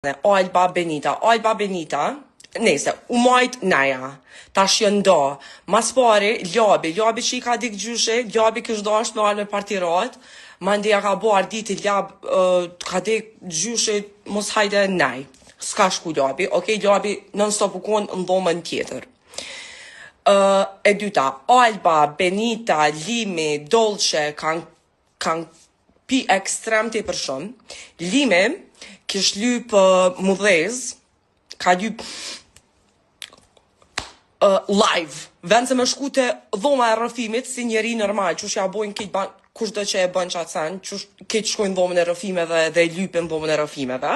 Alba Benita, nese, u majt naja, ta shjëndo, mas pari, ljabi që i ka dik gjyshe, ljabi kështë do është me alë me partirat, ma ndja ka bo arditi ljab, ka dik gjyshe, mos hajde naj, s'ka shku ljabi, ljabi non stop u konë në dhomën tjetër. E dyta, Alba, Benita, Limi, Dolce, kanë pi ekstrem të i për shumë, Limi, kish lyp mudhez, ka lyp live, vend se me shku të dhoma e rëfimit si njeri normal, qush ja bojnë këtë kush do që e bën qatë sen, qush këtë shkojnë dhomën e rëfimeve dhe lypin dhomën e rëfimeve.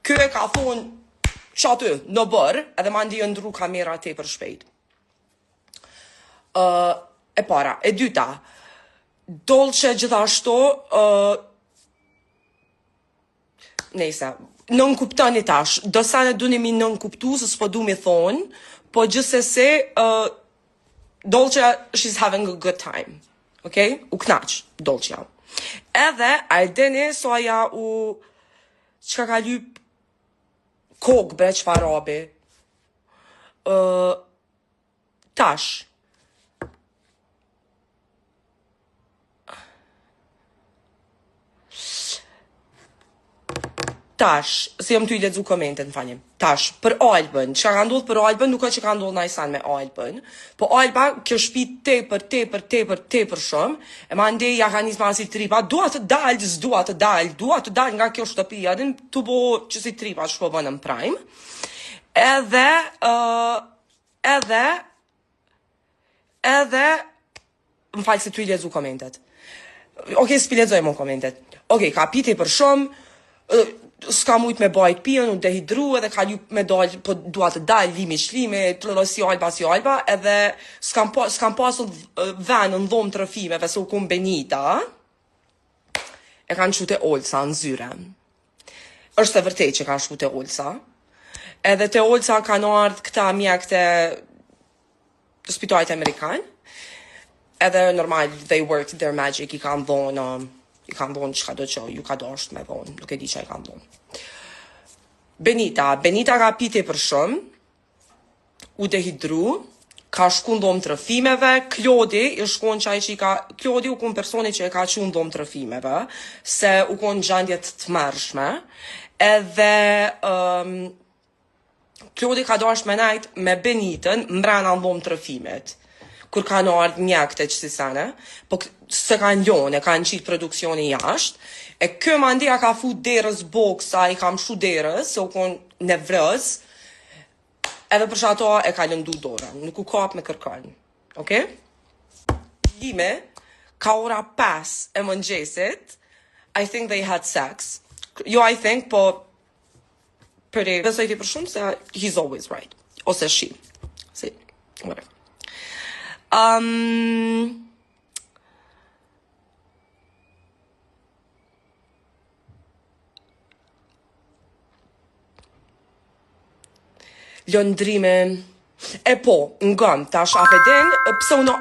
Kjo e ka thonë që aty në bërë, edhe ma ndi ndru kamera te për shpejt. E para, e dyta, Dolce gjithashtu, nejse, nën kuptoni tash, do sa ne duni mi nën kuptu, se s'po du mi thonë, po gjithsesi, Dolce, she's having a good time, okay? U knaq, Dolce. Edhe, a e dini, so aja qka ka lyp kog, bre, qfar rabi. Tash, si jam ty i ledzu komentet, në falim. Tash, për Albën, që ka ndodhë për Albën, nuk është që ka ndodhë najsan me Albën, po Alba, kjo shpi tepër shumë, e ma ndej ja ka njës si tripa, dua të dalë nga kjo shtëpia, edhe të bo që si tripa që po bënë në prime, edhe, më falë se ty i ledzu komentet. S'pi ledzojmë komentet. Ka piti për shumë, s'ka mujt me bajt pijen, u dehidru, edhe ka lyp me dal, po dua të dal, limi shlimi, si Alba, edhe s'kam pasur ven në dhomë të rëfimeve, se u kum Benita, e kanë shute Olsa në zyre. Është e vërtej që kanë shute Olsa, edhe te Olsa kanë ardhë këta mjek të spitalit Amerikan, edhe normal, they worked their magic, i kanë dhonë qka do që ju ka dosht me dhonë, nuk e di që i kanë dhonë. Benita ka piti për shumë, u dehidru, ka shku në dhomë të rëfimeve, Klodi u kun personi që e ka që në dhomë të rëfimeve, se u kun gjandjet të mërshme, edhe Klodi ka dosht me najt me Benitën mbrana në dhomë të rëfimet, kur kanë ardhë mjekte që si sene, po se kanë ljone, kanë qitë produksioni jashtë, e kë mandia ka fu derës boksa, i kam shu derës, se u konë në vrës, edhe për shato e ka lëndu dorën, nuk u kap me kërkën, okay? Lime, ka ora 5 e mëngjesit, I think they had sex. Jo, I think, po, besoj ti për shumë, se he's always right. Ose she. See, whatever. Lëndrime, e po, ngëm, tash apedin, pse uno,